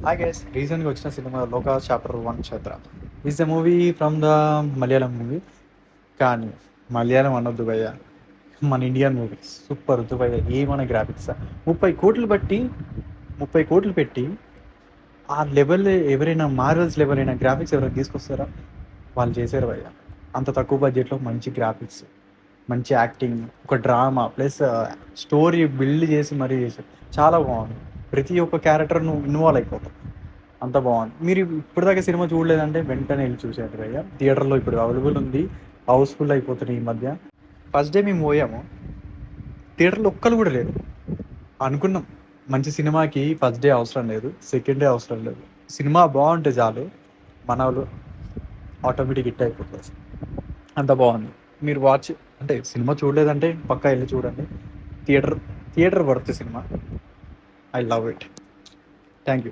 Hi guys, రీసెంట్గా వచ్చిన cinema Lokah chapter 1 Chaitra is the movie from the Malayalam movie. కానీ మలయాళం అనొద్దు భయ్య, మన ఇండియన్ మూవీ సూపర్ వద్దు భయ్య. ఏమైనా గ్రాఫిక్స్ 30 కోట్లు పెట్టి ఆ లెవెల్ ఎవరైనా మార్వెల్స్ లెవెల్ అయినా గ్రాఫిక్స్ ఎవరైనా తీసుకొస్తారా? వాళ్ళు చేశారు భయ్య. అంత తక్కువ బడ్జెట్లో మంచి గ్రాఫిక్స్, మంచి యాక్టింగ్, ఒక డ్రామా ప్లస్ స్టోరీ బిల్డ్ చేసి మరీ చేశారు. చాలా బాగుంది. ప్రతి ఒక్క క్యారెక్టర్ నువ్వు ఇన్వాల్వ్ అయిపోతావు. అంత బాగుంది. మీరు ఇప్పటిదాకా సినిమా చూడలేదంటే వెంటనే వెళ్ళి చూసేయండి భయ్య. థియేటర్లో ఇప్పుడు అవైలబుల్ ఉంది. హౌస్ఫుల్ అయిపోతున్నాయి ఈ మధ్య. ఫస్ట్ డే మేము పోయాము, థియేటర్లో ఒక్కరు కూడా లేరు. అనుకున్నాం మంచి సినిమాకి ఫస్ట్ డే అవసరం లేదు, సెకండ్ డే అవసరం లేదు. సినిమా బాగుంటే చాలు, మన వాళ్ళు ఆటోమేటిక్ హిట్ అయిపోతుంది. అంత బాగుంది. మీరు వాచ్ అంటే సినిమా చూడలేదంటే పక్కా వెళ్ళి చూడండి. థియేటర్ థియేటర్ పడుతుంది cinema. I love it. Thank you.